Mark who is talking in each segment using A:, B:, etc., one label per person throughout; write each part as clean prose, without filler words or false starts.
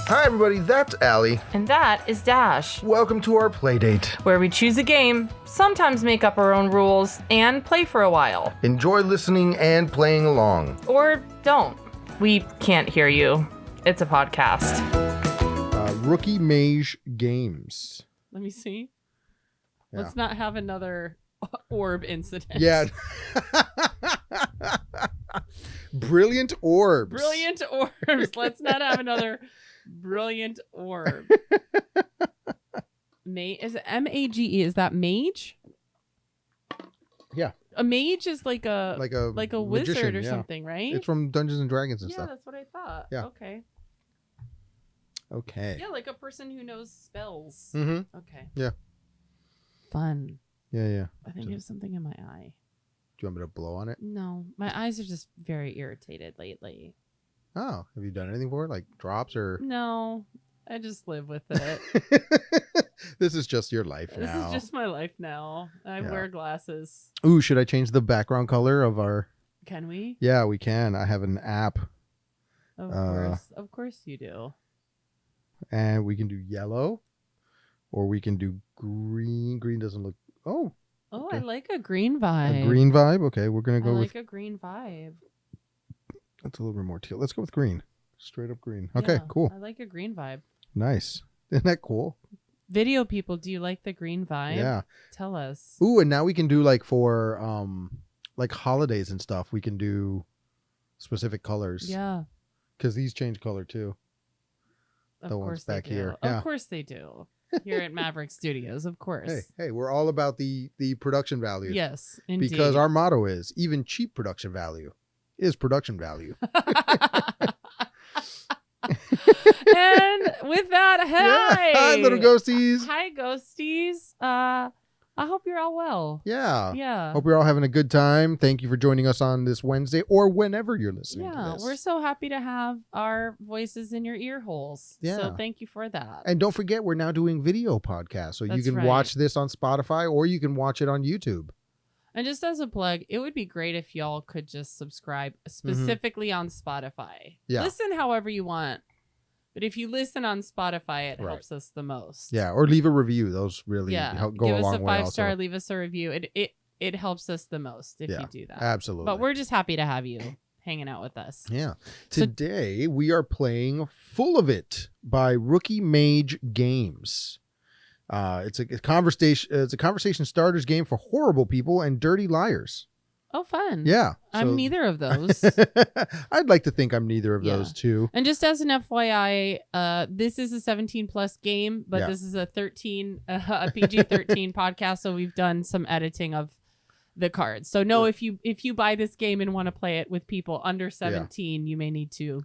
A: Hi everybody, that's Allie.
B: And that is Dash,
A: Welcome to our playdate.
B: where we choose a game, sometimes make up our own rules, and play for a while.
A: Enjoy listening and playing along.
B: Or don't. We can't hear you. It's a podcast.
A: Rookie Mage Games.
C: Let me see.
A: Yeah.
C: Let's not have another orb incident.
A: Yeah. Brilliant orbs.
C: Brilliant orbs. Let's not have another brilliant orb. Is it M-A-G-E? Is that mage?
A: Yeah.
C: A mage is like a
A: magician,
C: wizard or
A: yeah.
C: something, right?
A: It's from Dungeons and Dragons and
C: yeah,
A: stuff.
C: that's what I thought.
A: Yeah.
C: Okay.
A: Okay.
C: Yeah, like a person who knows spells.
A: Mm-hmm.
C: Okay.
A: Yeah.
C: Fun.
A: Yeah.
C: I think I have something in my eye.
A: Do you want me to blow on it?
C: No, my eyes are just very irritated lately.
A: Oh, have you done anything for it? Like drops or?
C: No, I just live with it.
A: This is just your life
C: This
A: now.
C: is just my life now. I
A: Yeah.
C: wear glasses.
A: Ooh, should I change the background color of our?
C: Can we?
A: Yeah, we can. I have an app,
C: Of course you do.
A: and we can do yellow, or we can do green. Green doesn't look. Oh,
C: Oh,
A: okay.
C: I like a green vibe.
A: a green vibe. Okay, we're gonna
C: I
A: go
C: like
A: with.
C: a green vibe.
A: That's a little bit more teal. Let's go with green. Straight up green. Okay,
C: Yeah,
A: cool.
C: I like a green vibe.
A: Nice. Isn't that cool?
C: Video people, do you like the green vibe?
A: Yeah.
C: Tell us.
A: Ooh, and now we can do like for like holidays and stuff. We can do specific colors.
C: Yeah.
A: Because these change color too.
C: Of
A: The ones
C: course they
A: back
C: do.
A: here, yeah.
C: Of course they do. Here at Maverick Studios, of course.
A: Hey, we're all about the production value.
C: Yes, indeed.
A: Because our motto is even cheap production value is production value.
C: And with that, hi.
A: Yeah. Hi, little ghosties.
C: Hi, ghosties. I hope you're all well.
A: Yeah.
C: Yeah.
A: Hope you're all having a good time. Thank you for joining us on this Wednesday or whenever you're listening to
C: Yeah,
A: this.
C: we're so happy to have our voices in your ear holes.
A: Yeah.
C: So thank you for that.
A: And don't forget, we're now doing video podcasts. So you
C: That's
A: can
C: right.
A: watch this on Spotify or you can watch it on YouTube.
C: And just as a plug, it would be great if y'all could just subscribe specifically on Spotify.
A: Yeah.
C: Listen however you want. But if you listen on Spotify, it
A: Right.
C: helps us the most.
A: Yeah. Or leave a review. Those really help go
C: Give
A: a
C: us
A: long
C: a
A: way
C: 5-star,
A: also.
C: leave us a review. It helps us the most if
A: Yeah,
C: you do that.
A: Absolutely.
C: But we're just happy to have you hanging out with us.
A: Yeah.
C: So-
A: Today we are playing Full of It by Rookie Mage Games. It's a conversation. It's a conversation starters game for horrible people and dirty liars.
C: Oh, fun.
A: Yeah.
C: I'm
A: so-
C: neither of those.
A: I'd like to think I'm neither of
C: Yeah.
A: those two.
C: And just as an FYI, this is a 17 plus game, but
A: Yeah.
C: this is a PG-13 podcast. So we've done some editing of the cards. So no, if you buy this game and want to play it with people under 17, you may need to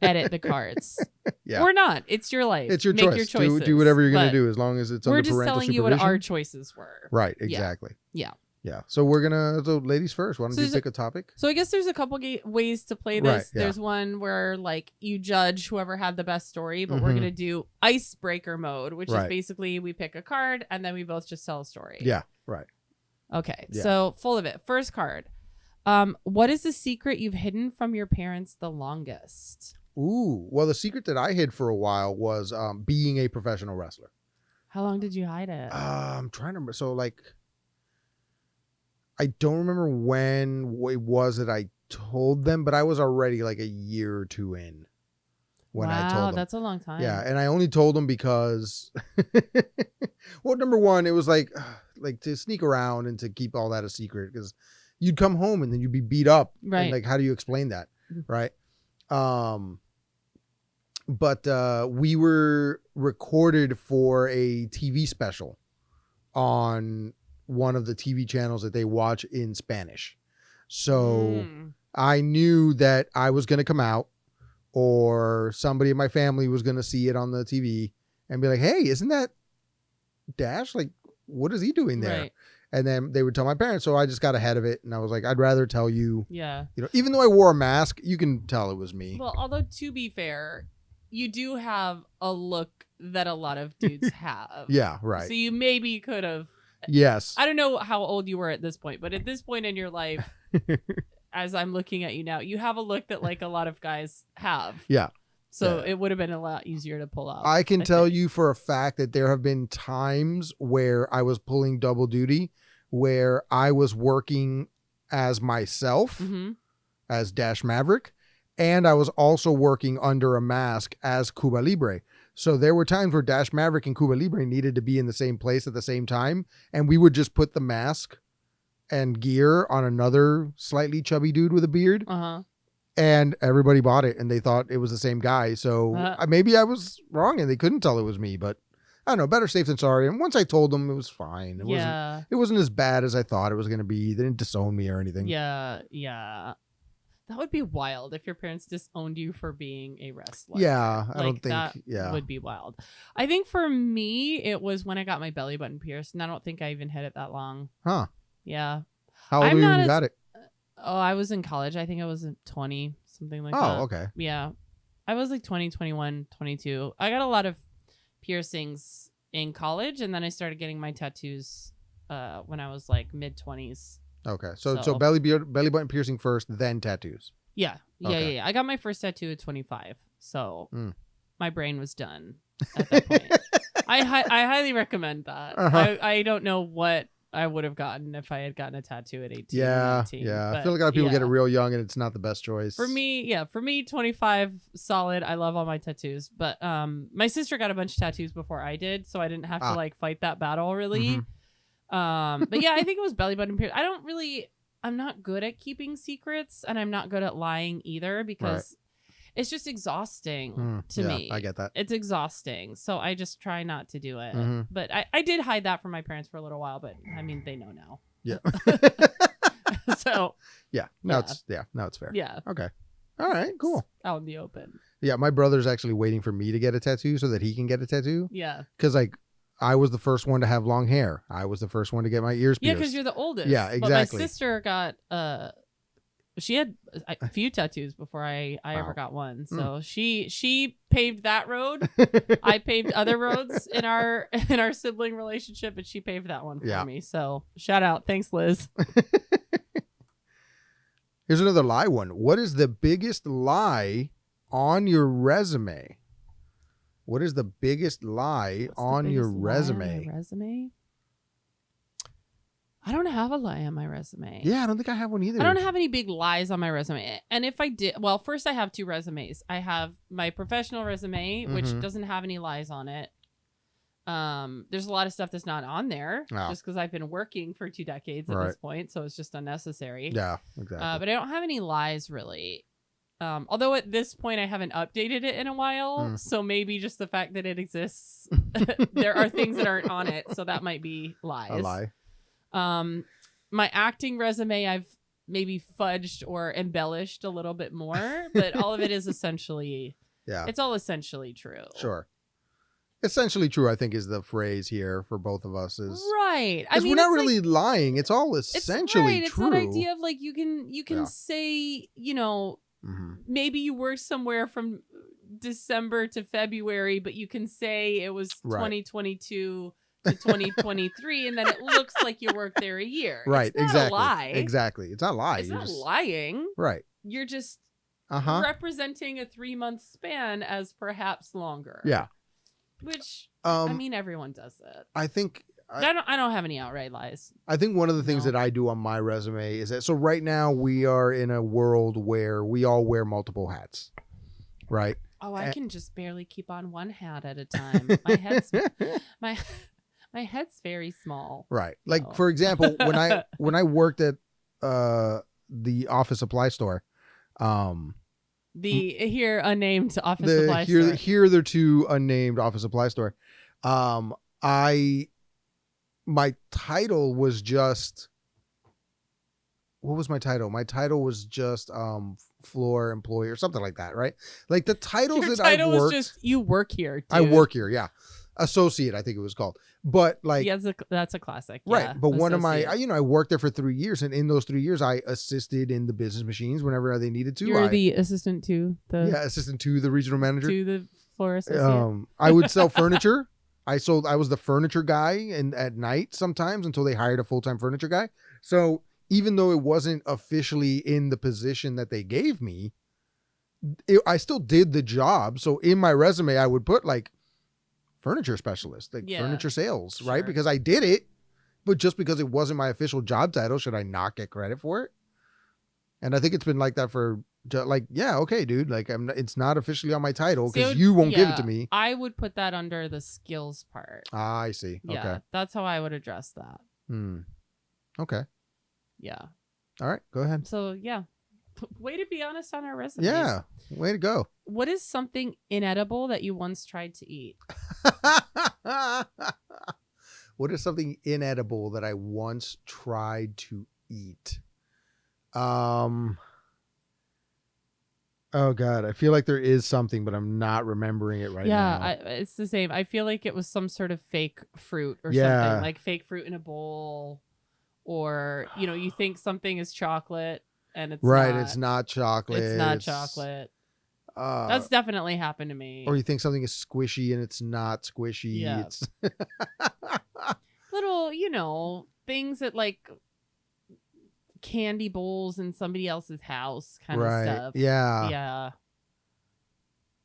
C: edit the cards.
A: Yeah.
C: Or not. It's your life.
A: It's your
C: Make
A: choice.
C: your choices.
A: Do whatever you're going
C: But
A: to do as long as it's
C: We're
A: under
C: just
A: parental
C: telling you what
A: supervision.
C: our choices were.
A: Right. Exactly.
C: Yeah.
A: Yeah. So we're gonna. So ladies first. Why don't
C: So
A: you
C: is
A: pick a topic?
C: So I guess there's a couple ways to play
A: Right,
C: this.
A: yeah.
C: There's one where like you judge whoever had the best story, but we're
A: Mhm.
C: gonna do icebreaker mode, which
A: Right.
C: is basically we pick a card and then we both just tell a story.
A: Yeah. Right.
C: Okay.
A: Yeah.
C: So Full of It. First card. What is the secret you've hidden from your parents the longest?
A: Ooh. Well, the secret that I hid for a while was being a professional wrestler.
C: How long did you hide it?
A: I'm trying to remember. So like, I don't remember when it was that I told them, but I was already like a year or two in when I told them.
C: That's a long time.
A: Yeah, and I only told them because, well, number one, it was like to sneak around and to keep all that a secret because you'd come home and then you'd be beat up.
C: Right.
A: And like, how do you explain that?
C: Mhm.
A: Right. But we were recorded for a TV special on one of the TV channels that they watch in Spanish. So I knew that I was going to come out or somebody in my family was going to see it on the TV and be like, hey, isn't that Dash? Like, what is he doing there?
C: Right.
A: And then they would tell my parents. So I just got ahead of it. And I was like, I'd rather tell you,
C: Yeah.
A: even though I wore a mask, you can tell it was me.
C: Well, although to be fair, you do have a look that a lot of dudes have.
A: Yeah, right.
C: So you maybe could have.
A: Yes.
C: I don't know how old you were at this point, but at this point in your life, as I'm looking at you now, you have a look that like a lot of guys have.
A: Yeah.
C: So
A: Yeah.
C: it would have been a lot easier to pull off.
A: I can tell
C: think.
A: you for a fact that there have been times where I was pulling double duty, where I was working as myself,
C: Mhm.
A: as Dash Maverick, and I was also working under a mask as Cuba Libre. So there were times where Dash Maverick and Cuba Libre needed to be in the same place at the same time, and we would just put the mask and gear on another slightly chubby dude with a beard,
C: Uh-huh.
A: and everybody bought it and they thought it was the same guy. So maybe I was wrong and they couldn't tell it was me, but I don't know, better safe than sorry. And once I told them, it was fine. It wasn't as bad as I thought it was going to be. They didn't disown me or anything.
C: Yeah. That would be wild if your parents disowned you for being a wrestler.
A: Yeah, I don't think.
C: That
A: Yeah,
C: would be wild. I think for me, it was when I got my belly button pierced, and I don't think I even had it that long.
A: huh?
C: Yeah.
A: How old were you when you got it?
C: Oh, I was in college. I think I was 20, something like that.
A: Oh, okay.
C: Yeah. I was like 20, 21, 22. I got a lot of piercings in college, and then I started getting my tattoos when I was like mid-20s.
A: Okay, so belly button piercing first, then tattoos.
C: Yeah.
A: Okay.
C: I got my first tattoo at 25, so my brain was done at that point. I highly recommend that.
A: Uh-huh.
C: I don't know what I would have gotten if I had gotten a tattoo at 18 or 19.
A: Yeah.
C: But
A: I feel like a lot of people get it real young and it's not the best choice.
C: For me, 25, solid. I love all my tattoos. But my sister got a bunch of tattoos before I did, so I didn't have to like fight that battle really. But yeah, I think it was belly button piercing. I'm not good at keeping secrets, and I'm not good at lying either, because it's just exhausting to me.
A: I get that.
C: It's exhausting. So I just try not to do it.
A: Mhm.
C: But I did hide that from my parents for a little while, but I mean, they know now.
A: Yeah.
C: So
A: now it's fair.
C: yeah.
A: Okay. All right, cool.
C: Out in the open.
A: Yeah, my brother's actually waiting for me to get a tattoo so that he can get a tattoo.
C: Yeah.
A: Because like I was the first one to have long hair. I was the first one to get my ears pierced.
C: Yeah, because you're the oldest.
A: Yeah, exactly.
C: But my sister got she had a few tattoos before I ever got one. So she paved that road. I paved other roads in our sibling relationship, and she paved that one for me. So shout out. Thanks, Liz.
A: Here's another lie one. What is the biggest lie on your resume? What is the biggest lie on your resume? I
C: don't have a lie on my resume.
A: Yeah, I don't think I have one either.
C: I don't have any big lies on my resume. And if I did, well, first I have two resumes. I have my professional resume, which doesn't have any lies on it. There's a lot of stuff that's not on there just because I've been working for 2 decades at this point. So it's just unnecessary.
A: Yeah, exactly.
C: But I don't have any lies really. Although at this point I haven't updated it in a while. So maybe just the fact that it exists, there are things that aren't on it. So that might be lies.
A: A lie.
C: My acting resume, I've maybe fudged or embellished a little bit more, but all of it is essentially, it's all essentially true.
A: Sure. Essentially true, I think, is the phrase here for both of us. Is
C: right.
A: I mean, we're not really lying. It's all essentially
C: it's
A: true.
C: It's that idea of like you can say, you know, maybe you worked somewhere from December to February, but you can say it was 2022 to 2023, and then it looks like you worked there a year.
A: Right.
C: It's not
A: exactly.
C: a lie.
A: Exactly. It's not lying.
C: It's not lying.
A: Right.
C: You're just representing a 3-month span as perhaps longer.
A: Yeah.
C: Which I mean, everyone does it.
A: I think
C: I don't have any outright lies.
A: I think one of the things that I do on my resume is that, so right now we are in a world where we all wear multiple hats, right?
C: Oh, I can just barely keep on one hat at a time. My head's my head's very small.
A: Right. Like for example, when I worked at the office supply store,
C: the here unnamed office supply store.
A: Here the two unnamed office supply store. My title was just, what was my title? My title was just floor employee or something like that, right? Like the titles
C: Your
A: that
C: title
A: I worked,
C: was just you work here. Dude.
A: I work here, yeah. Associate, I think it was called. But like,
C: yeah, that's a classic,
A: right?
C: Yeah,
A: but one of my,
C: associate.
A: I worked there for 3 years, and in those 3 years, I assisted in the business machines whenever they needed to.
C: You're the assistant to the
A: assistant to the regional manager,
C: to the floor associate.
A: I would sell furniture. I was the furniture guy, and at night sometimes until they hired a full-time furniture guy. So even though it wasn't officially in the position that they gave me, I still did the job. So in my resume, I would put like furniture specialist, like furniture sales, right? Because I did it, but just because it wasn't my official job title, should I not get credit for it? And I think it's been like that for like, yeah, okay, dude. Like it's not officially on my title because you won't give it to me.
C: I would put that under the skills part.
A: Ah, I see.
C: Yeah,
A: okay.
C: That's how I would address that.
A: Okay.
C: Yeah.
A: All right, go ahead.
C: So yeah. Way to be honest on our resumes.
A: Yeah, way to go.
C: What is something inedible that you once tried to eat?
A: What is something inedible that I once tried to eat? Oh God, I feel like there is something, but I'm not remembering it right now.
C: Yeah, it's the same. I feel like it was some sort of fake fruit or something, like fake fruit in a bowl, or you think something is chocolate. And it's
A: right.
C: not,
A: it's not chocolate.
C: It's not chocolate. That's definitely happened to me.
A: Or you think something is squishy and it's not squishy.
C: Yeah.
A: It's
C: little, things that like candy bowls in somebody else's house kind of stuff.
A: Yeah.
C: Yeah.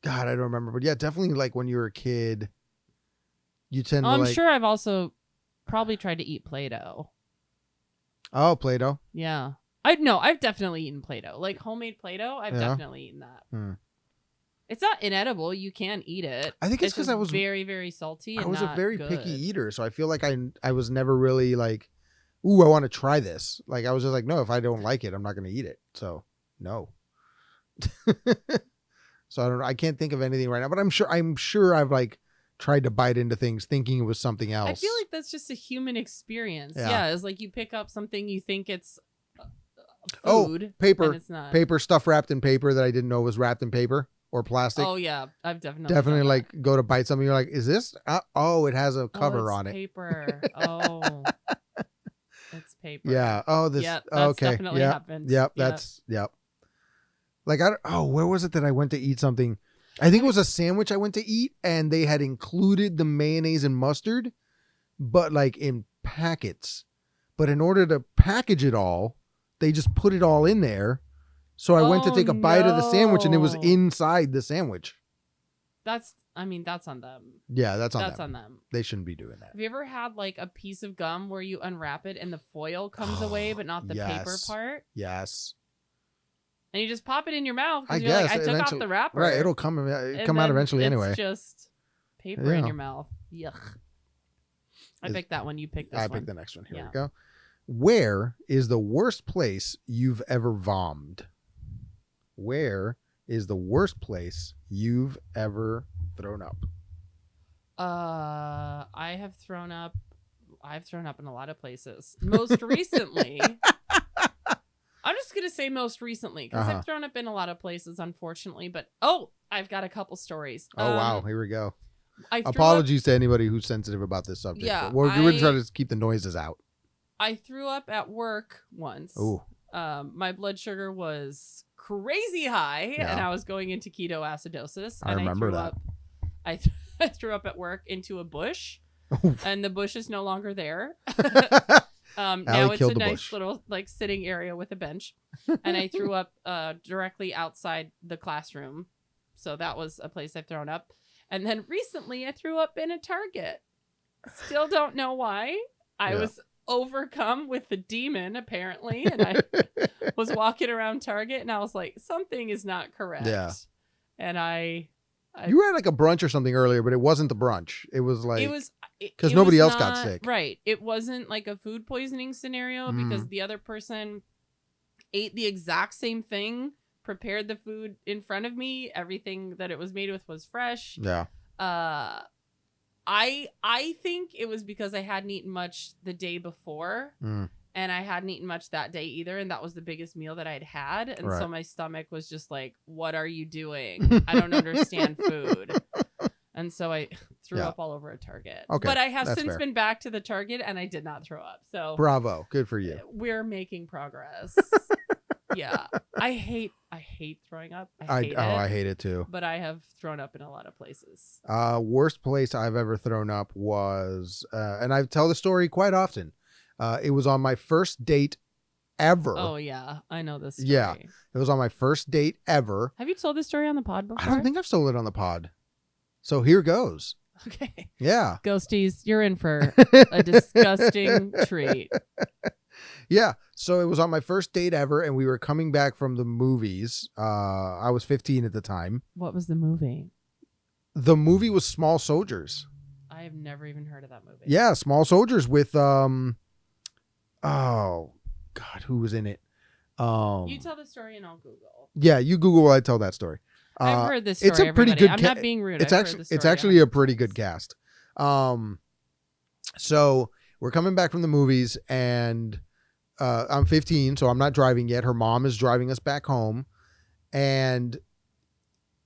A: God, I don't remember. But yeah, definitely like when you were a kid, you tend to
C: I'm sure I've also probably tried to eat Play-Doh.
A: Oh, Play-Doh.
C: Yeah. I've definitely eaten Play-Doh. Like homemade Play-Doh, I've definitely eaten that. It's not inedible. You can eat it.
A: I think it's because I was
C: very, very salty.
A: I
C: and
A: was
C: not
A: a very
C: good.
A: picky eater, so I feel like I was never really like, ooh, I want to try this. Like I was just like, no, if I don't like it, I'm not going to eat it. So no. So I can't think of anything right now, but I'm sure I've like tried to bite into things thinking it was something else.
C: I feel like that's just a human experience.
A: Yeah.
C: Yeah, it's like you pick up something you think it's food.
A: Paper.
C: And it's not.
A: Paper stuff wrapped in paper that I didn't know was wrapped in paper or plastic.
C: Oh yeah, I've definitely
A: definitely
C: done
A: like go to bite something. You're like, is this? It has a cover on it.
C: Paper. Oh, it's paper.
A: Yeah. Oh, this.
C: Yeah, that's
A: okay.
C: definitely happened.
A: Yep. That's yep. Like where was it that I went to eat something? I think it was a sandwich I went to eat, and they had included the mayonnaise and mustard, but like in packets. But in order to package it all, they just put it all in there. So I went to take a bite of the sandwich, and it was inside the sandwich.
C: That's on them.
A: Yeah, that's on them. They shouldn't be doing that.
C: Have you ever had like a piece of gum where you unwrap it and the foil comes away, but not the paper part?
A: Yes.
C: And you just pop it in your mouth
A: I
C: because you're like,
A: guess,
C: I took off the wrapper.
A: Right, it'll come out eventually anyway.
C: It's just paper in your mouth. Yuck. I picked that one. You picked this one.
A: I picked the next one. Here we go. Where is the worst place you've ever vommed? Where is the worst place you've ever thrown up?
C: I've thrown up in a lot of places. Most recently, I'm just going to say most recently because I've thrown up in a lot of places, unfortunately. But, I've got a couple stories.
A: Oh, wow. Here we go. Apologies to anybody who's sensitive about this subject.
C: Yeah.
A: We're going to try to keep the noises out.
C: I threw up at work once.
A: Ooh.
C: My blood sugar was crazy high, and I was going into ketoacidosis.
A: I remember that.
C: I threw up at work into a bush, and the bush is no longer there. Now it's a nice little like sitting area with a bench, and I threw up directly outside the classroom. So that was a place I've thrown up. And then recently I threw up in a Target. Still don't know why. I was overcome with the demon apparently, and I was walking around Target and I was like, something is not correct. Yeah. And
A: you were at like a brunch or something earlier, but it wasn't the brunch. It was like because
C: nobody
A: else got sick.
C: Right. It wasn't like a food poisoning scenario because the other person ate the exact same thing, prepared the food in front of me. Everything that it was made with was fresh.
A: Yeah.
C: I think it was because I hadn't eaten much the day before, and I hadn't eaten much that day either, and that was the biggest meal that I'd had, and so my stomach was just like, "What are you doing? I don't understand food." And so I threw up all over a Target. Okay, but I have since been back to the Target, and I did not throw up. So
A: bravo, good for you.
C: We're making progress. Yeah, I hate throwing up. I
A: hate it too.
C: But I have thrown up in a lot of places.
A: Worst place I've ever thrown up was, and I tell the story quite often. It was on my first date ever.
C: Oh yeah, I know this story.
A: Yeah. It was on my first date ever.
C: Have you told this story on the pod before?
A: I don't think I've told it on the pod. So here goes.
C: Okay.
A: Yeah.
C: Ghosties, you're in for a disgusting treat.
A: Yeah. So it was on my first date ever, and we were coming back from the movies. I was 15 at the time.
C: What was the movie?
A: The movie was Small Soldiers.
C: I have never even heard of that movie.
A: Yeah, Small Soldiers with oh God, who was in it?
C: You tell the story and I'll Google.
A: Yeah, you Google while I tell that story.
C: I've heard this story.
A: It's a pretty
C: everybody.
A: good.
C: I'm not being rude.
A: It's actually a pretty good cast. So we're coming back from the movies, and I'm 15, so I'm not driving yet. Her mom is driving us back home, and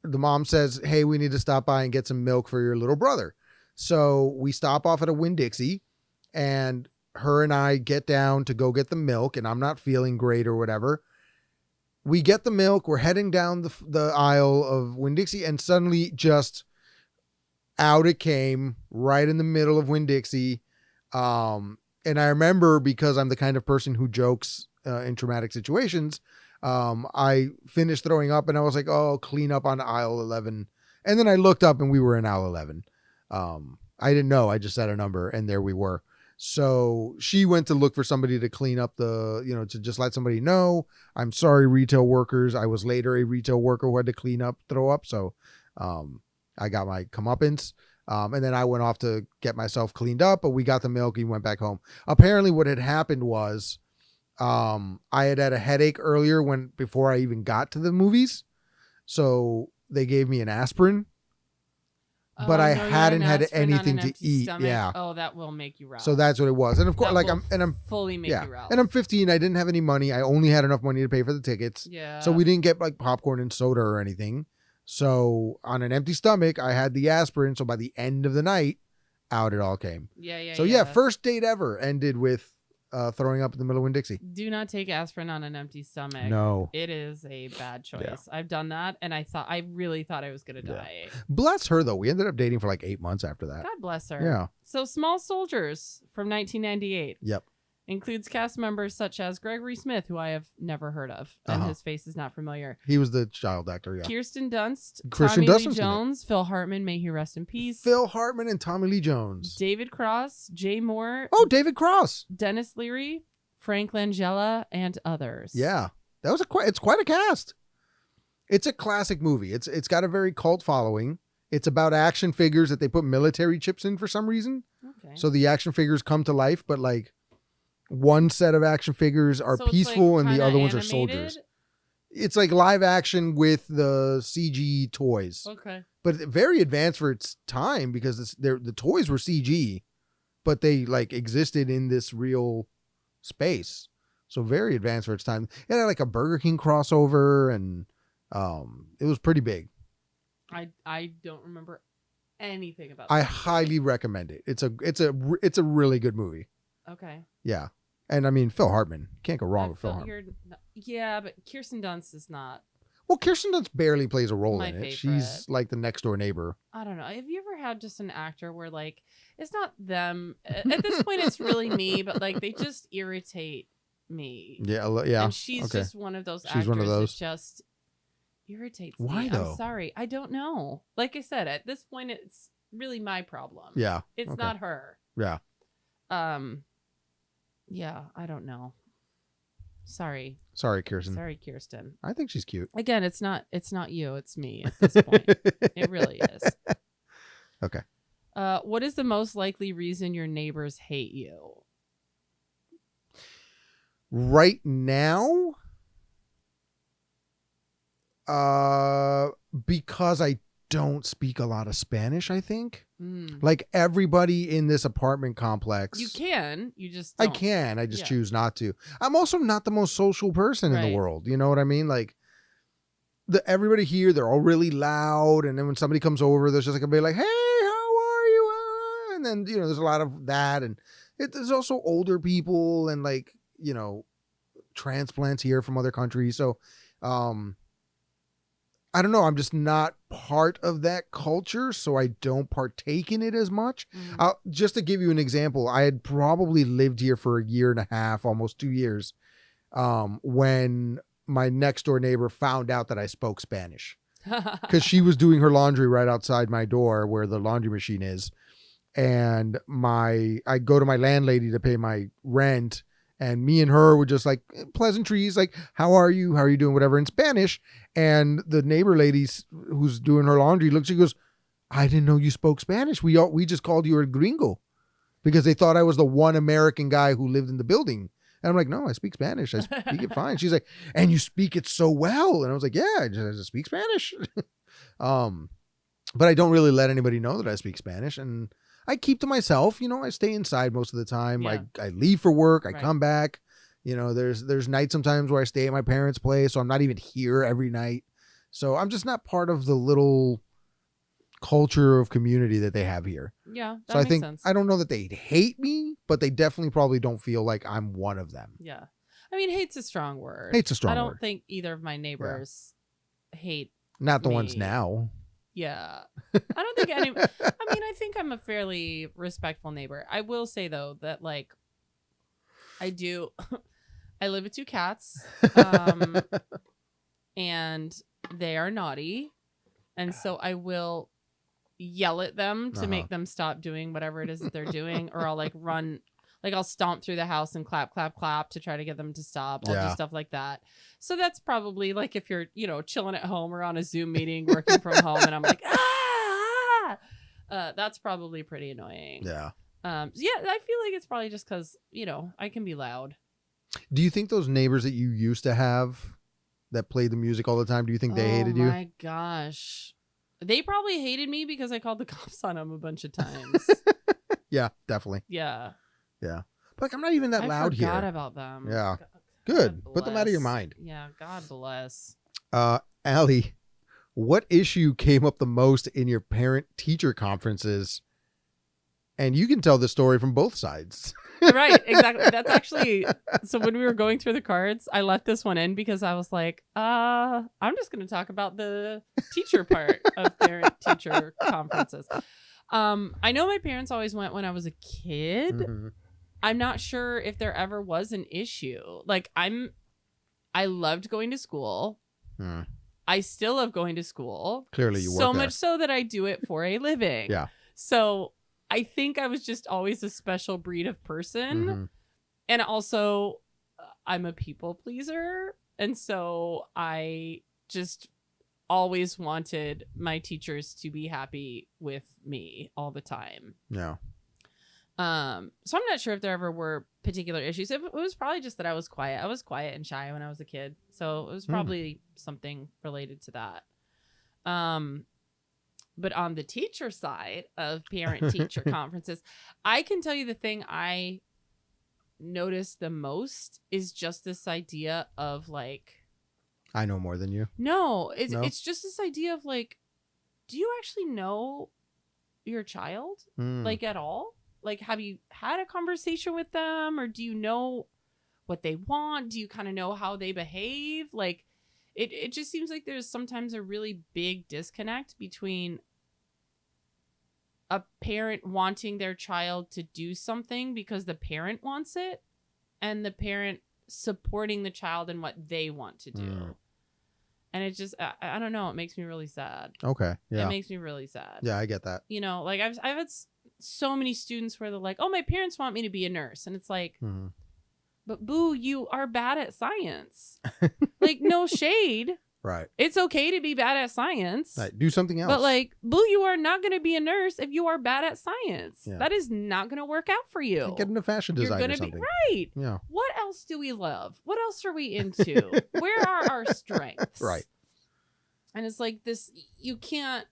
A: the mom says, "Hey, we need to stop by and get some milk for your little brother." So we stop off at a Winn-Dixie, and her and I get down to go get the milk, and I'm not feeling great or whatever. We get the milk. We're heading down the aisle of Winn-Dixie, and suddenly just out it came right in the middle of Winn-Dixie. And I remember, because I'm the kind of person who jokes in traumatic situations, I finished throwing up and I was like, oh, clean up on aisle 11. And then I looked up and we were in aisle 11. I didn't know. I just said a number and there we were. So she went to look for somebody to clean up to just let somebody know, I'm sorry, retail workers. I was later a retail worker who had to throw up. So I got my comeuppance. And then I went off to get myself cleaned up, but we got the milk and went back home. Apparently what had happened was I had a headache earlier before I even got to the movies. So they gave me an aspirin. But I hadn't had anything to eat.
C: Stomach.
A: Yeah.
C: Oh, that will make you rouse.
A: So that's what it was. And of course,
C: that I'm fully make you rouse.
A: And I'm 15. I didn't have any money. I only had enough money to pay for the tickets.
C: Yeah.
A: So we didn't get like popcorn and soda or anything. So on an empty stomach, I had the aspirin. So by the end of the night, out it all came.
C: Yeah.
A: So yeah, first date ever ended with throwing up in the middle of Winn-Dixie.
C: Do not take aspirin on an empty stomach.
A: No.
C: It is a bad choice.
A: Yeah.
C: I've done that, and I really thought I was going to die.
A: Bless her, though. We ended up dating for like 8 months after that.
C: God bless her.
A: Yeah.
C: So Small Soldiers from 1998.
A: Yep.
C: Includes cast members such as Gregory Smith, who I have never heard of, and his face is not familiar.
A: He was the child actor, yeah.
C: Kirsten Dunst,
A: Kirsten
C: Tommy
A: Dunst
C: Lee Jones, Phil Hartman, may he rest in peace.
A: Phil Hartman and Tommy Lee Jones.
C: David Cross, Jay Moore.
A: Oh, David Cross.
C: Dennis Leary, Frank Langella, and others.
A: Yeah, that was it's quite a cast. It's a classic movie. It's got a very cult following. It's about action figures that they put military chips in for some reason.
C: Okay.
A: So the action figures come to life, but like one set of action figures are peaceful and the other ones are soldiers. It's like live action with the CG toys.
C: Okay.
A: But very advanced for its time because the toys were CG, but they like existed in this real space. So very advanced for its time. It had like a Burger King crossover and it was pretty big.
C: I don't remember anything about
A: I
C: that.
A: highly recommend it. It's a really good movie.
C: Okay.
A: Yeah. And I mean, Phil Hartman. Can't go wrong with Phil Hartman.
C: Yeah, but Kirsten Dunst is not.
A: Well, Kirsten Dunst barely plays a role
C: My
A: in it.
C: favorite.
A: She's like the next door neighbor.
C: I don't know. Have you ever had just an actor where like it's not them at this point? It's really me, but like they just irritate me.
A: Yeah, yeah.
C: And she's just one of those.
A: She's one of those.
C: That just irritates
A: Why
C: me.
A: though?
C: I'm sorry. I don't know. Like I said, at this point, it's really my problem.
A: Yeah.
C: It's
A: okay.
C: not her.
A: Yeah.
C: Yeah. I don't know. Sorry,
A: Kirsten.
C: Sorry, Kirsten.
A: I think she's cute.
C: Again, it's not you. It's me at this point. It really is.
A: Okay.
C: What is the most likely reason your neighbors hate you?
A: Right now, because I don't speak a lot of Spanish, I think. Like everybody in this apartment complex.
C: You can. You just
A: I
C: don't.
A: can. I just choose not to. I'm also not the most social person in the world. You know what I mean? Like everybody here, they're all really loud. And then when somebody comes over, there's just like a bit like, hey, how are you? And then, there's a lot of that. And there's also older people and like, transplants here from other countries. So, I don't know. I'm just not part of that culture, so I don't partake in it as much. Just to give you an example, I had probably lived here for a year and a half, almost 2 years. when my next door neighbor found out that I spoke Spanish, because she was doing her laundry right outside my door where the laundry machine is. And I go to my landlady to pay my rent, and me and her were just like pleasantries, like, how are you? How are you doing? Whatever in Spanish. And the neighbor lady who's doing her laundry looks, she goes, I didn't know you spoke Spanish. We just called you a gringo because they thought I was the one American guy who lived in the building. And I'm like, no, I speak Spanish. I speak it fine. She's like, and you speak it so well. And I was like, yeah, I just speak Spanish. But I don't really let anybody know that I speak Spanish. And I keep to myself, I stay inside most of the time.
C: Yeah.
A: I leave for work. I
C: Right.
A: come back. There's nights sometimes where I stay at my parents' place. So I'm not even here every night. So I'm just not part of the little culture of community that they have here.
C: Yeah, that
A: So I
C: makes
A: think,
C: sense.
A: I don't know that they hate me, but they definitely probably don't feel like I'm one of them.
C: Yeah. I mean, hate's a strong word.
A: Hate's a strong
C: I don't
A: word.
C: think either of my neighbors hate.
A: Not the ones
C: me.
A: now.
C: Yeah. I don't think any. I mean, I think I'm a fairly respectful neighbor. I will say, though, that, like, I live with 2 cats, and they are naughty. And so I will yell at them to make them stop doing whatever it is that they're doing, or I'll like run, like I'll stomp through the house and clap, clap, clap to try to get them to stop. I'll do stuff like that. So that's probably like if you're, chilling at home or on a Zoom meeting, working from home, and I'm like, that's probably pretty annoying.
A: Yeah.
C: I feel like it's probably just because, I can be loud.
A: Do you think those neighbors that you used to have that played the music all the time, do you think they hated you?
C: Oh my gosh. They probably hated me because I called the cops on them a bunch of times.
A: Yeah, definitely.
C: Yeah.
A: Yeah. But like, I'm not even that loud here.
C: I forgot about them.
A: Yeah.
C: God
A: Good.
C: bless.
A: Put them out of your mind.
C: Yeah. God bless.
A: Allie, what issue came up the most in your parent-teacher conferences? And you can tell the story from both sides.
C: Right. Exactly. That's actually, so when we were going through the cards, I left this one in because I was like, I'm just going to talk about the teacher part of parent-teacher conferences. I know my parents always went when I was a kid.
A: Mm-hmm.
C: I'm not sure if there ever was an issue. Like I loved going to school.
A: Hmm.
C: I still love going to school.
A: Clearly you work
C: so
A: there.
C: much so that I do it for a living.
A: Yeah.
C: So I think I was just always a special breed of person.
A: Mm-hmm.
C: And also I'm a people pleaser. And so I just always wanted my teachers to be happy with me all the time.
A: Yeah.
C: So I'm not sure if there ever were particular issues. It was probably just that I was quiet. I was quiet and shy when I was a kid. So it was probably something related to that. But on the teacher side of parent-teacher conferences, I can tell you the thing I noticed the most is just this idea of like,
A: I know more than you.
C: no, it's just this idea of like, do you actually know your child?
A: Mm.
C: Like at all? Like, have you had a conversation with them, or do you know what they want? Do you kind of know how they behave? Like, it just seems like there's sometimes a really big disconnect between a parent wanting their child to do something because the parent wants it, and the parent supporting the child in what they want to do.
A: Mm.
C: And it just, I don't know. It makes me really sad.
A: Okay. Yeah.
C: It makes me really sad.
A: Yeah, I get that.
C: Like I've had so many students where they're like, oh, my parents want me to be a nurse. And it's like,
A: Mm-hmm.
C: but boo, you are bad at science. Like, no shade.
A: Right.
C: It's okay to be bad at science.
A: Right. Do something else.
C: But like, boo, you are not going to be a nurse if you are bad at science.
A: Yeah.
C: That is not going to work out for you.
A: Get into fashion
C: You're
A: design
C: going
A: or
C: to be
A: something.
C: right.
A: Yeah.
C: What else do we love? What else are we into? Where are our strengths?
A: Right.
C: And it's like this, you can't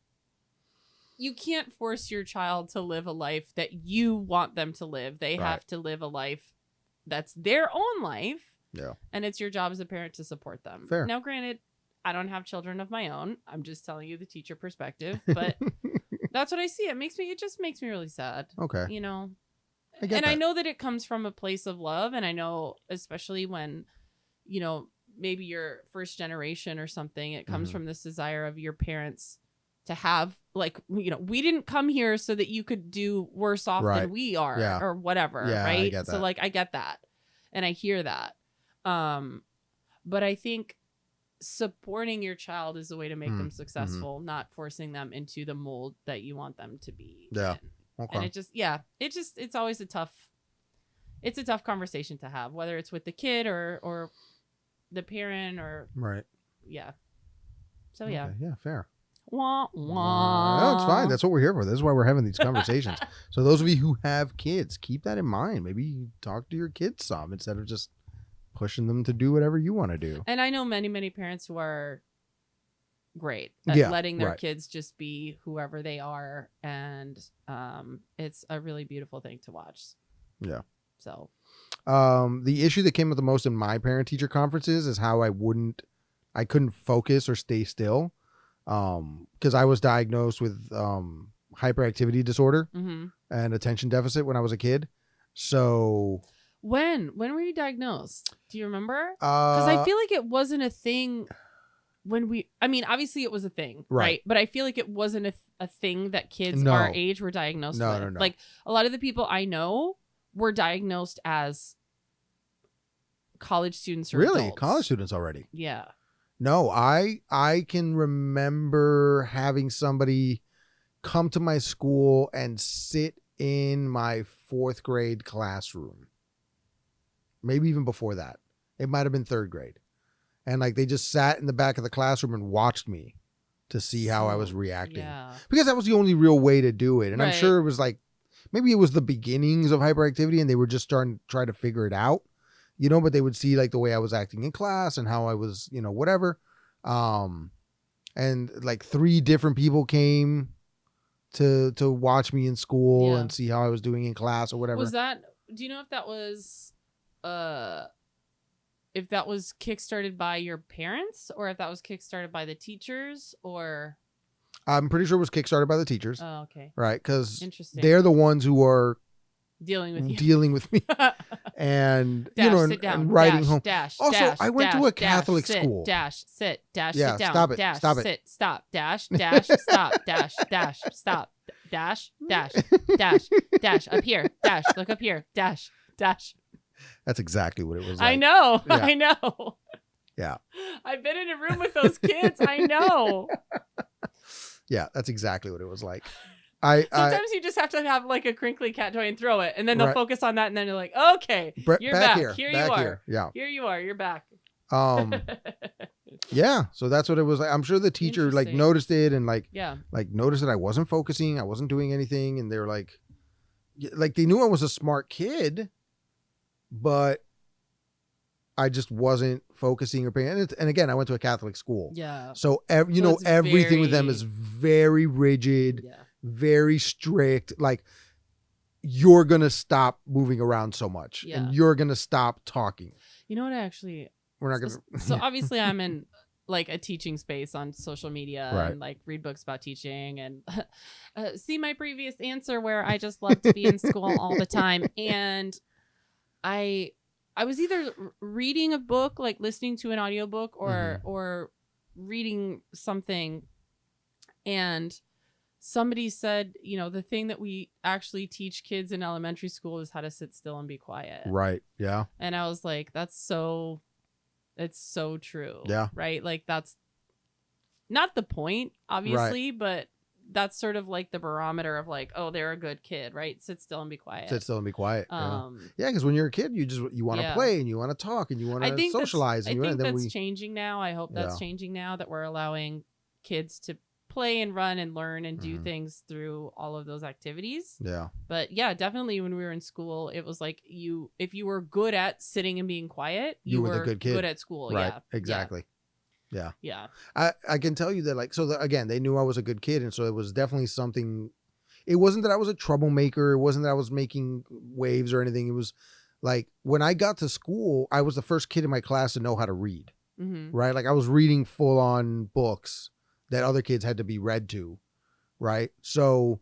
C: force your child to live a life that you want them to live. They have to live a life that's their own life.
A: Yeah.
C: And it's your job as a parent to support them.
A: Fair.
C: Now, granted, I don't have children of my own. I'm just telling you the teacher perspective, but that's what I see. It just makes me really sad.
A: Okay. I get
C: And
A: that.
C: I know that it comes from a place of love. And I know, especially when, maybe you're first generation or something, it comes
A: Mhm.
C: from this desire of your parents to have, like, we didn't come here so that you could do worse off
A: Right.
C: than we are,
A: Yeah.
C: or whatever.
A: Yeah, I
C: right.
A: get
C: So
A: that.
C: like, I get that. And I hear that. But I think supporting your child is a way to make them successful, not forcing them into the mold that you want them to be.
A: Yeah.
C: In.
A: Okay.
C: And it's always a tough conversation to have, whether it's with the kid or the parent or
A: right.
C: Yeah. So yeah.
A: Okay. Yeah. Fair.
C: Wah, wah.
A: No, it's fine. That's what we're here for. This is why we're having these conversations. So those of you who have kids, keep that in mind. Maybe talk to your kids some instead of just pushing them to do whatever you want to do.
C: And I know many parents who are great at letting their kids just be whoever they are, and it's a really beautiful thing to watch.
A: Yeah.
C: So
A: the issue that came up the most in my parent teacher conferences is how I couldn't focus or stay still, because I was diagnosed with hyperactivity disorder and attention deficit when I was a kid. So
C: when were you diagnosed? Do you remember? Because I feel like it wasn't a thing obviously it was a thing, right? But I feel like it wasn't a thing that kids our age were diagnosed with.
A: No.
C: Like a lot of the people I know were diagnosed as college students or
A: really
C: adults.
A: College students already.
C: Yeah.
A: No, I can remember having somebody come to my school and sit in my 4th grade classroom. Maybe even before that. It might have been 3rd grade. And like they just sat in the back of the classroom and watched me to see how I was reacting.
C: Yeah.
A: Because that was the only real way to do it. And I'm sure it was like, maybe it was the beginnings of hyperactivity and they were just starting to try to figure it out, but they would see like the way I was acting in class and how I was, whatever. And like 3 different people came to watch me in school and see how I was doing in class or whatever.
C: Do you know if that was kickstarted by your parents or if that was kickstarted by the teachers or?
A: I'm pretty sure it was kickstarted by the teachers.
C: Oh, okay.
A: Right. Because
C: they're
A: the ones who are
C: dealing with
A: me and
C: sit down,
A: and writing home.
C: Also,
A: I went to a Catholic school.
C: Sit down,
A: stop it,
C: dash,
A: stop it.
C: sit, stop, dash, stop, stop, dash, up here, look up here, dash.
A: That's exactly what it was like.
C: I know.
A: Yeah.
C: I know.
A: Yeah.
C: I've been in a room with those kids. I know.
A: Yeah, that's exactly what it was like.
C: Sometimes you just have to have like a crinkly cat toy and throw it, and then they'll focus on that, and then you're like, okay, you're back. Here you are.
A: Yeah.
C: Here you are. You're back.
A: Yeah. So that's what it was like. I'm sure the teacher like noticed it and like noticed that I wasn't focusing, I wasn't doing anything, and they were like they knew I was a smart kid, but I just wasn't focusing or paying. And again, I went to a Catholic school.
C: Yeah.
A: So everything with them is very rigid, very strict. Like you're going to stop moving around so much and you're going to stop talking.
C: You know what?
A: We're not going to.
C: So obviously I'm in like a teaching space on social media and like read books about teaching and see my previous answer where I just love to be in school all the time. And I was either reading a book, like listening to an audiobook or reading something, and somebody said, the thing that we actually teach kids in elementary school is how to sit still and be quiet.
A: Right. Yeah.
C: And I was like, it's so true.
A: Yeah.
C: Right. Like that's not the point, obviously, but that's sort of like the barometer of like, oh, they're a good kid, right? Sit still and be quiet.
A: Sit still and be quiet. Yeah, because when you're a kid, you want to play and you want to talk and you want to socialize.
C: I think that's changing now. I hope that's changing now that we're allowing kids to play and run and learn and do things through all of those activities.
A: Yeah.
C: But yeah, definitely when we were in school, it was like if you were good at sitting and being quiet, you were the good kid. Good at school.
A: Right.
C: Yeah.
A: Exactly. Yeah.
C: Yeah.
A: I can tell you that again, they knew I was a good kid. And so it was definitely something. It wasn't that I was a troublemaker. It wasn't that I was making waves or anything. It was like when I got to school, I was the first kid in my class to know how to read. Right. Like I was reading full on books that other kids had to be read to. Right. So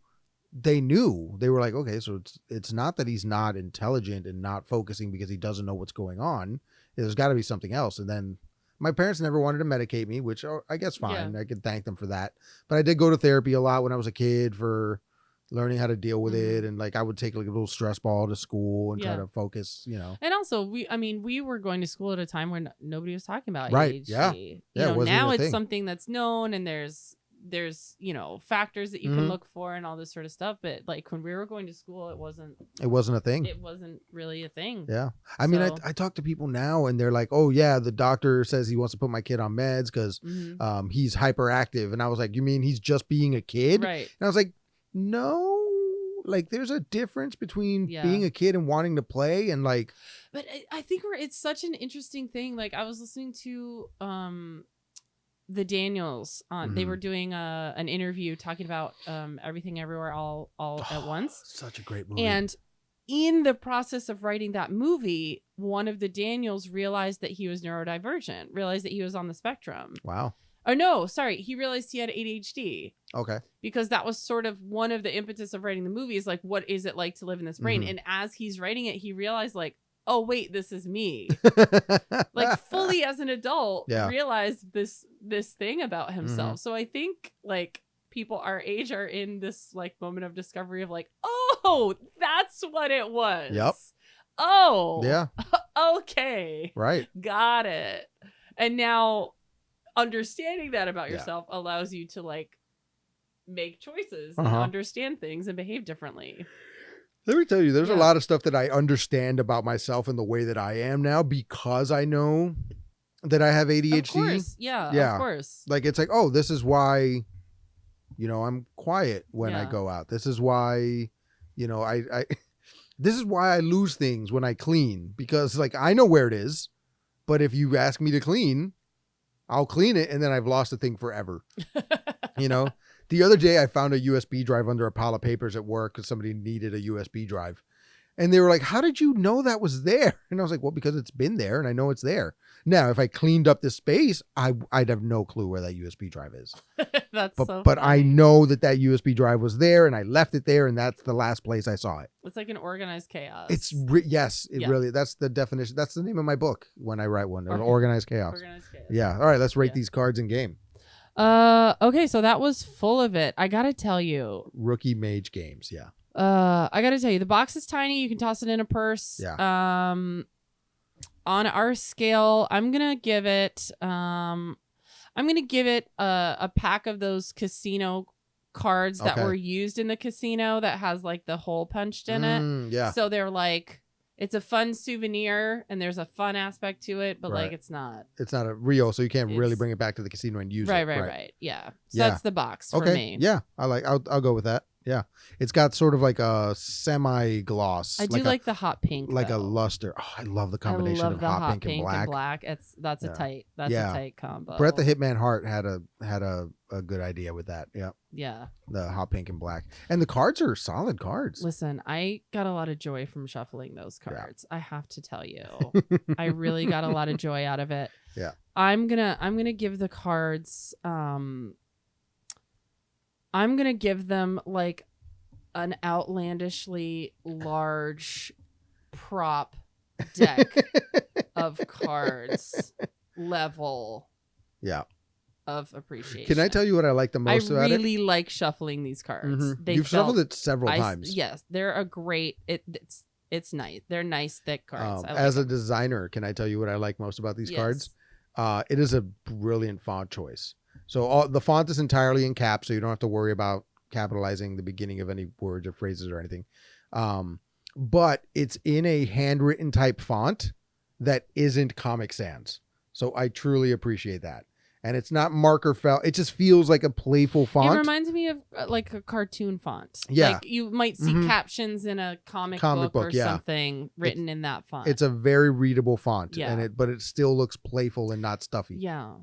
A: they knew. They were like, okay, so it's not that he's not intelligent and not focusing because he doesn't know what's going on. There's got to be something else. And then my parents never wanted to medicate me, which I guess fine. I could thank them for that. But I did go to therapy a lot when I was a kid for, learning how to deal with it. And like I would take like a little stress ball to school and try to focus,
C: And also we were going to school at a time when nobody was talking about
A: right.
C: ADHD.
A: Yeah.
C: Now it's something that's known, and there's factors that you can look for and all this sort of stuff. But like when we were going to school, it wasn't
A: a thing.
C: It wasn't really a thing.
A: Yeah. I mean, I talk to people now and they're like, oh yeah, the doctor says he wants to put my kid on meds because he's hyperactive. And I was like, you mean he's just being a kid?
C: Right.
A: And I was like, no, like there's a difference between being a kid and wanting to play and like.
C: But I think it's such an interesting thing. Like I was listening to the Daniels on they were doing an interview talking about Everything Everywhere all at once.
A: Such a great movie.
C: And in the process of writing that movie, one of the Daniels realized that he was neurodivergent, realized that he was on the spectrum.
A: Wow.
C: Oh no, sorry, he realized he had ADHD.
A: Okay.
C: Because that was sort of one of the impetus of writing the movie is like, what is it like to live in this brain? And as he's writing it, he realized like, oh wait, this is me. Like fully as an adult, realized this thing about himself. So I think like people our age are in this like moment of discovery of like, oh, that's what it was.
A: Yep.
C: Oh.
A: Yeah.
C: Okay.
A: Right.
C: Got it. And now understanding that about yourself allows you to like make choices and understand things and behave differently.
A: Let me tell you, there's a lot of stuff that I understand about myself and the way that I am now because I know that I have ADHD.
C: Of course. Yeah. Of course.
A: Like, it's like, oh, this is why, I'm quiet when I go out. This is why, I this is why I lose things when I clean because like, I know where it is, but if you ask me to clean, I'll clean it. And then I've lost the thing forever, The other day, I found a USB drive under a pile of papers at work because somebody needed a USB drive. And they were like, how did you know that was there? And I was like, well, because it's been there and I know it's there. Now, if I cleaned up this space, I'd have no clue where that USB drive is. But I know that USB drive was there and I left it there and that's the last place I saw it.
C: It's like an organized chaos.
A: It's really, that's the definition. That's the name of my book when I write one. Okay. Organized chaos.
C: Organized chaos.
A: Yeah. All right. Let's rate these cards in game.
C: Okay, so that was full of it. I gotta tell you,
A: Rookie Mage Games,
C: I gotta tell you, the box is tiny. You can toss it in a purse.
A: Yeah.
C: On our scale, I'm gonna give it a pack of those casino cards that were used in the casino that has like the hole punched in it.
A: Yeah.
C: So they're like. It's a fun souvenir and there's a fun aspect to it, but like it's not
A: a real, so you can't really bring it back to the casino and use it.
C: Right. Yeah. So that's the box for me.
A: Yeah. I'll go with that. Yeah. It's got sort of like a semi-gloss.
C: I do like the hot pink.
A: Like a luster. Oh, I love the combination of hot pink and black.
C: That's a tight combo.
A: Brett the Hitman Hart had a good idea with that. Yeah.
C: Yeah.
A: The hot pink and black. And the cards are solid cards.
C: Listen, I got a lot of joy from shuffling those cards. I have to tell you. I really got a lot of joy out of it.
A: Yeah.
C: I'm gonna give the cards I'm going to give them like an outlandishly large prop deck of cards level of appreciation.
A: Can I tell you what I like the most about it?
C: I really like shuffling these cards.
A: You've shuffled it several times.
C: Yes, they're a great it's nice. They're nice thick cards.
A: As a designer, can I tell you what I like most about these cards? It is a brilliant font choice. So the font is entirely in caps, so you don't have to worry about capitalizing the beginning of any words or phrases or anything. But it's in a handwritten type font that isn't Comic Sans. So I truly appreciate that. And it's not marker felt. It just feels like a playful font.
C: It reminds me of like a cartoon font.
A: Yeah.
C: Like you might see captions in a comic book or something written in that font.
A: It's a very readable font. Yeah. But it still looks playful and not stuffy.
C: Yeah.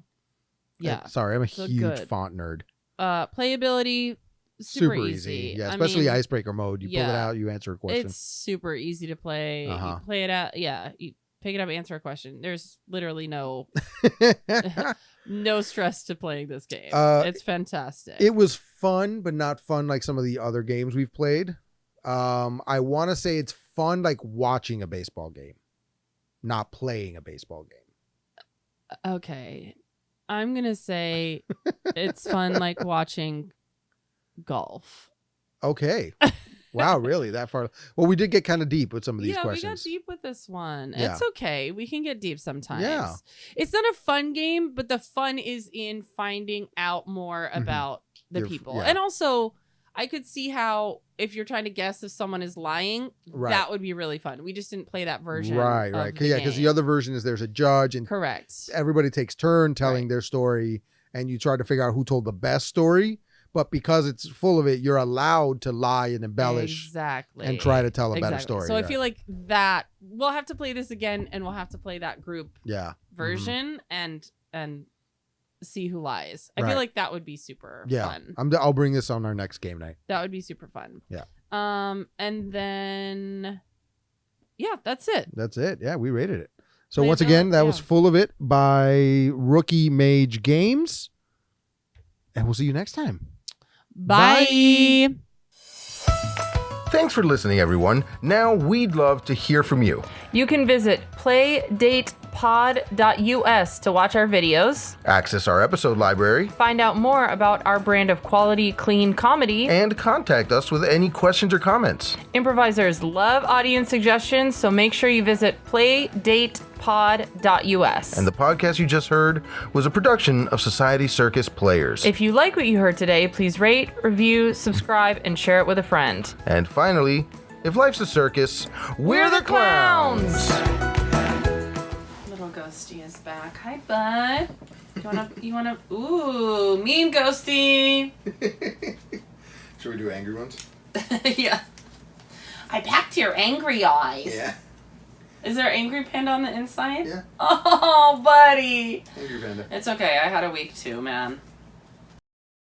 C: Yeah.
A: Sorry, I'm a huge font nerd.
C: Playability, super easy.
A: Yeah, especially icebreaker mode. You pull it out, you answer a question.
C: It's super easy to play. You play it out. Yeah. You pick it up, answer a question. There's literally no no stress to playing this game. It's fantastic.
A: It was fun, but not fun like some of the other games we've played. I want to say it's fun like watching a baseball game, not playing a baseball game.
C: Okay. I'm going to say it's fun like watching golf.
A: Okay. Wow, really? That far? Well, we did get kind of deep with some of these questions.
C: Yeah, we got deep with this one.
A: Yeah.
C: It's okay. We can get deep sometimes.
A: Yeah.
C: It's not a fun game, but the fun is in finding out more about the people.
A: Yeah.
C: And also, I could see how if you're trying to guess if someone is lying, that would be really fun. We just didn't play that version.
A: Right. Because the other version is there's a judge and
C: correct.
A: Everybody takes turn telling their story, and you try to figure out who told the best story. But because it's full of it, you're allowed to lie and embellish and try to tell a better story.
C: So I feel like that we'll have to play this again, and we'll have to play that group version and see who lies. I feel like that would be super fun.
A: I'll bring this on our next game night.
C: That would be super fun.
A: Yeah.
C: And then that's it.
A: That's it. Yeah, we rated it. So once again, that was Full of It by Rookie Mage Games. And we'll see you next time.
C: Bye.
D: Thanks for listening, everyone. Now we'd love to hear from you.
B: You can visit playdatepod.us to watch our videos,
D: Access our episode library,
B: find out more about our brand of quality, clean comedy,
D: and contact us with any questions or comments.
B: Improvisers love audience suggestions, so make sure you visit playdatepod.us.
D: And the podcast you just heard was a production of Society Circus Players.
B: If you like what you heard today, please rate, review, subscribe, and share it with a friend.
D: And finally, if life's a circus, we're the clowns!
C: Little Ghosty is back. Hi, bud. You wanna, ooh, mean Ghosty.
A: Should we do angry ones?
C: Yeah. I packed your angry eyes.
A: Yeah.
C: Is there angry panda on the inside?
A: Yeah.
C: Oh, buddy.
A: Angry panda.
C: It's okay. I had a week too, man.